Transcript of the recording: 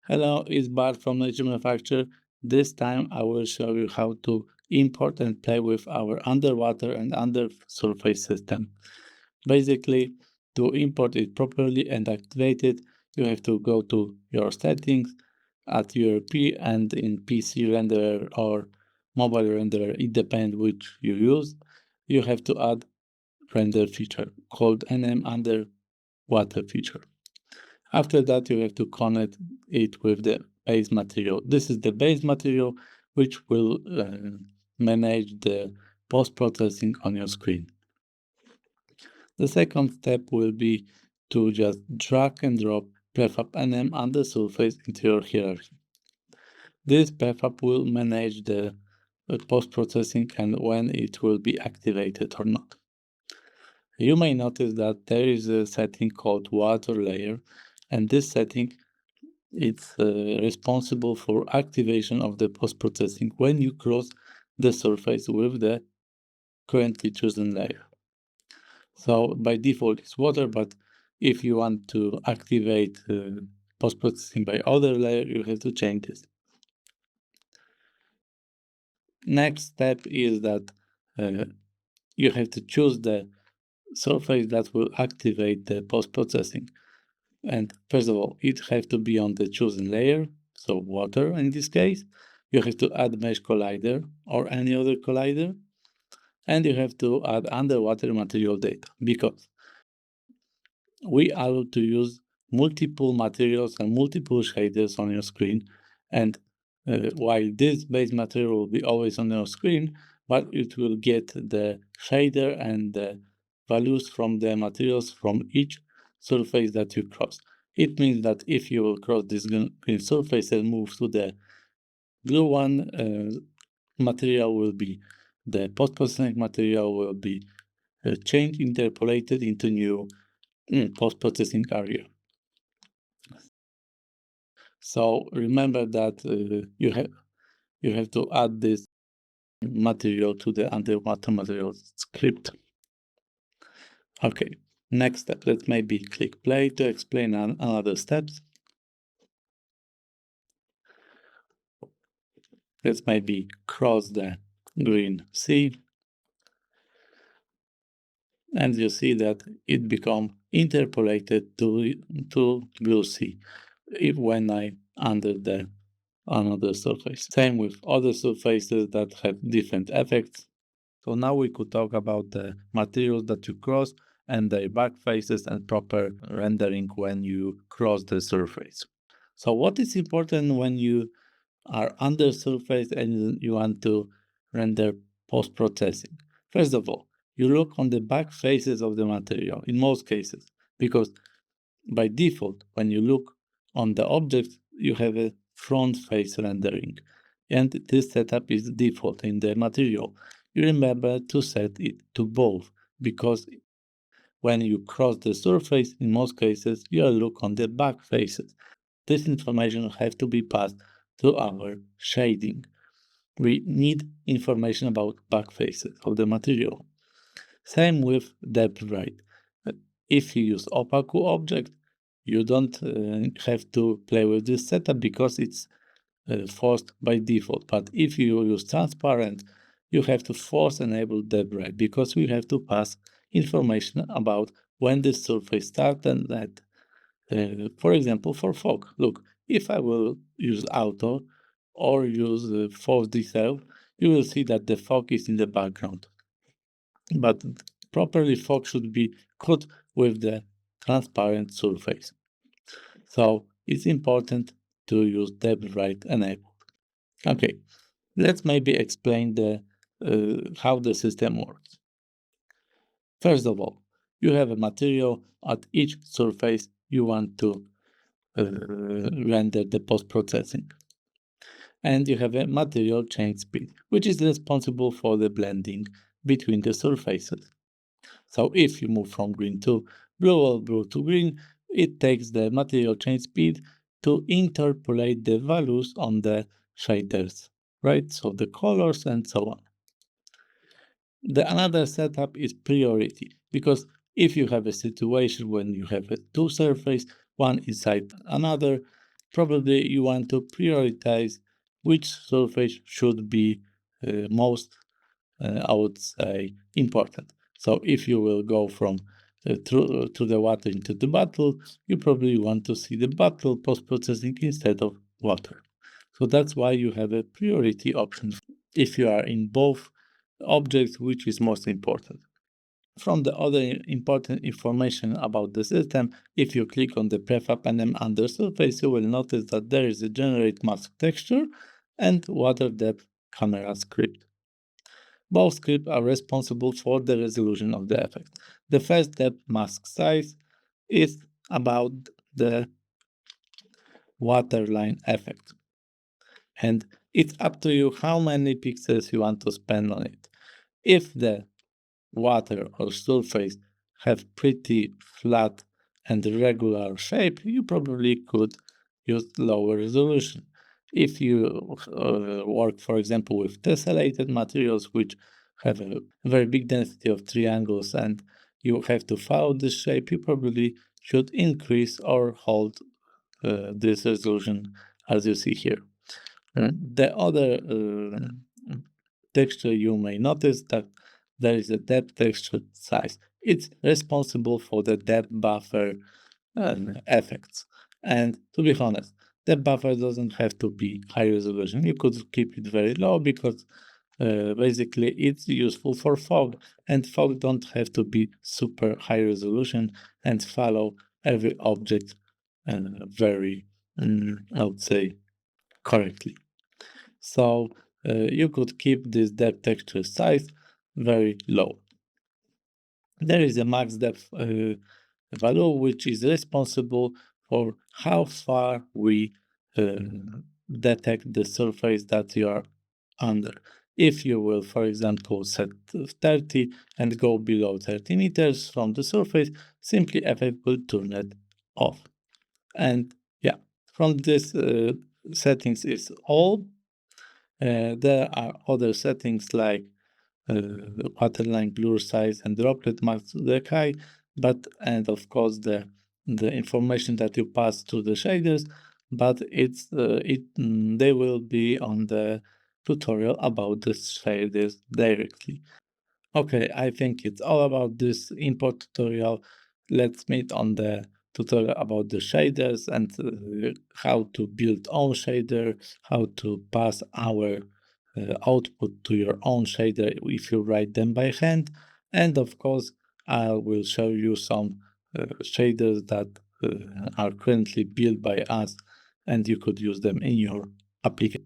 Hello, it's Bart from NatureManufacture. This time I will show you how to import and play with our underwater and undersurface system. Basically, to import it properly and activate it, you have to go to your settings at URP and in PC renderer or mobile renderer, it depends which you use. You have to add render feature called NM underwater feature. After that, you have to connect it with the base material. This is the base material which will manage the post-processing on your screen. The second step will be to just drag and drop prefab NM Undersurface into your hierarchy. This prefab will manage the post-processing and when it will be activated or not. You may notice that there is a setting called water layer, and this setting it's responsible for activation of the post-processing when you cross the surface with the currently chosen layer. So by default it's water, but if you want to activate post-processing by other layer, you have to change this. Next step is that you have to choose the surface that will activate the post-processing. And first of all, it has to be on the chosen layer, so water in this case. You have to add mesh collider or any other collider. And you have to add underwater material data because we are to use multiple materials and multiple shaders on your screen. And while this base material will be always on your screen, but it will get the shader and the values from the materials from each surface that you cross. It means that if you will cross this green surface and move to the blue one, material will be, the post-processing material will be changed, interpolated into new post-processing area. So remember that you have to add this material to the underwater materials script. Okay, next step. Let's maybe click play to explain another steps. Let's maybe cross the green sea. And you see that it becomes interpolated to blue sea if when I under the another surface. Same with other surfaces that have different effects. So now we could talk about the materials that you cross and their back faces and proper rendering when you cross the surface. So what is important when you are under surface and you want to render post-processing? First of all, you look on the back faces of the material in most cases, because by default, when you look on the object, you have a front face rendering. And this setup is default in the material. You remember to set it to both, because when you cross the surface, in most cases, you look on the back faces. This information has to be passed to our shading. We need information about back faces of the material. Same with depth right. If you use opaque object, you don't have to play with this setup because it's forced by default. But if you use transparent, you have to force enable depth right because we have to pass information about when the surface starts and that. For example, for fog, look, if I will use auto or use force dissolve, you will see that the fog is in the background. But properly fog should be cut with the transparent surface. So it's important to use depth right enabled. Okay, let's maybe explain the how the system works. First of all, you have a material at each surface you want to render the post-processing. And you have a material change speed, which is responsible for the blending between the surfaces. So if you move from green to blue or blue to green, it takes the material change speed to interpolate the values on the shaders, right? So the colors and so on. The another setup is priority, because if you have a situation when you have two surfaces, one inside another, probably you want to prioritize which surface should be most, I would say, important. So if you will go from to the water into the bottle, you probably want to see the bottle post-processing instead of water. So that's why you have a priority option if you are in both objects, which is most important. From the other important information about the system, if you click on the prefab and Undersurface, you will notice that there is a generate mask texture and water depth camera script. Both scripts are responsible for the resolution of the effect. The first depth mask size is about the waterline effect, and it's up to you how many pixels you want to spend on it. If the water or surface have pretty flat and regular shape, you probably could use lower resolution. If you work, for example, with tessellated materials, which have a very big density of triangles and you have to follow this shape, you probably should increase or hold this resolution as you see here. The other texture you may notice that there is a depth texture size. It's responsible for the depth buffer effects. And to be honest, the buffer doesn't have to be high resolution. You could keep it very low because basically it's useful for fog, and fog don't have to be super high resolution and follow every object very, I would say, correctly. So you could keep this depth texture size very low. There is a max depth value which is responsible for how far we detect the surface that you are under. If you will, for example, set 30 and go below 30 meters from the surface, simply Effect will turn it off. And yeah, from this settings is all. There are other settings like waterline blur size and droplet max decay, and of course the information that you pass to the shaders, but they will be on the tutorial about the shaders directly. Okay, I think it's all about this import tutorial. Let's meet on the tutorial about the shaders and how to build own shader, how to pass our output to your own shader if you write them by hand. And of course, I will show you some shaders that are currently built by us and you could use them in your application.